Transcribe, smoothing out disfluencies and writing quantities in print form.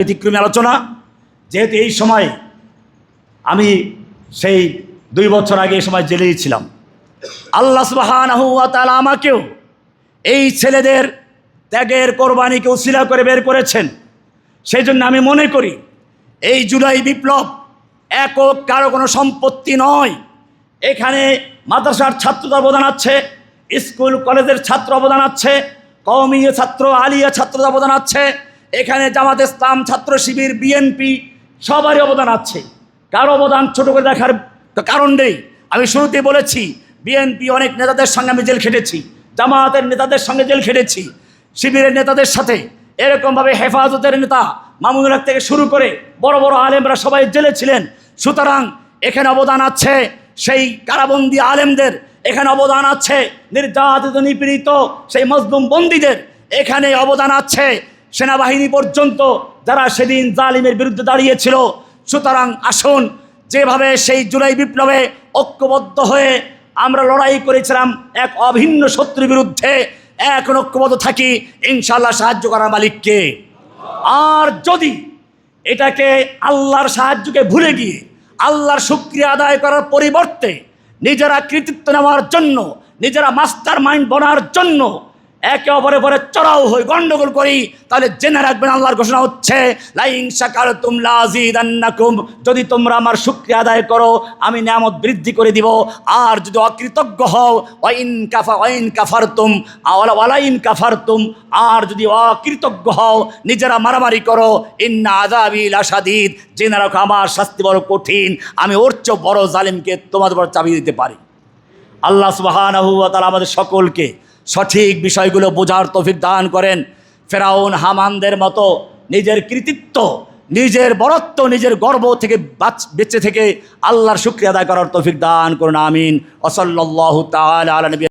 ব্যতিক্রমী আলোচনা। যেহেতু এই সময় আমি সেই 2 বছর আগে এই সময় জেলেই ছিলাম, আল্লাহ সুবহানাহু ওয়া তাআলা আমাকেও এই ছেলেদের ত্যাগের কোরবানিকে উসিলা করে বের করেছেন। সেই জন্য আমি মনে করি এই জুলাই বিপ্লব একক কারো কোনো সম্পত্তি নয়। এখানে মাদ্রাসার ছাত্রদের অবদান আছে, স্কুল কলেজের ছাত্র অবদান আছে, কওমি ছাত্র আলিয়া ছাত্রদের অবদান আছে, এখানে জামাত ইসলাম ছাত্র শিবির বিএনপি সবারই অবদান আছে। কারো অবদান ছোট করে দেখার কারণ নেই। আমি শুরুতেই বলেছি বিএনপি অনেক নেতাদের সঙ্গে আমি জেল খেটেছি, জামাতের নেতাদের সঙ্গে জেল খেটেছি, শিবিরের নেতাদের সাথে, এরকমভাবে হেফাজতের নেতা মামুনুল হক থেকে শুরু করে বড় বড় আলেমরা সবাই জেলে ছিলেন। সুতরাং এখানে অবদান আছে সেই কারাবন্দী আলেমদের, এখানে অবদান আছে নির্যাতিত নিপীড়িত সেই মজলুম বন্দীদের, এখানে অবদান আছে সেনাবাহিনী পর্যন্ত যারা সেদিন জালিমের বিরুদ্ধে দাঁড়িয়েছিল। সুতরাং আসুন, যেভাবে সেই জুলাই বিপ্লবে ঐক্যবদ্ধ হয়ে আমরা লড়াই করেছিলাম এক অভিন্ন শত্রুর বিরুদ্ধে, এখন ঐক্যবদ্ধ থাকি, ইনশাআল্লাহ সাহায্য করার মালিককে। আর যদি এটাকে আল্লাহর সাহায্যকে ভুলে গিয়ে আল্লাহর শুকরিয়া আদায় করার পরিবর্তে নিজেরা কৃতিত্ব নেওয়ার জন্য, নিজেরা মাস্টার মাইন্ড বনার জন্য একে অপরের পরে চড়াও হই, গন্ডগোল করি, তাহলে জেনে রাখবেন আল্লাহর ঘোষণা হচ্ছে লাইন শাকারতুম লাযিদান্নাকুম, যদি তোমরা আমার শুকরিয়া আদায় করো আমি নিয়ামত বৃদ্ধি করে দিব। আর যদি অকৃতজ্ঞ হও ওয়াইন কাফারতুম ওয়ালাইন কাফারতুম, আর যদি অকৃতজ্ঞ হও নিজেরা মারামারি করো, ইন্না আযাবি লাশাদীদ, জেনে রাখো আমার শাস্তি বড় কঠিন, আমি ওর চেয়ে বড় জালিমকে তোমাদের বড় চাবি দিতে পারি। আল্লাহ সুবহানাহু ওয়া তাআলা আমাদের সকলকে সঠিক বিষয়গুলো বোঝার তৌফিক দান করেন। ফেরাউন হামানদের মতো নিজের কৃতিত্ব, নিজের বরত্ব, নিজের গর্ব থেকে বেঁচে থেকে আল্লাহর শুকরিয়া আদায় করার তৌফিক দান করুন, আমিন। ওয়া সাল্লাল্লাহু তাআলা আলা নবী।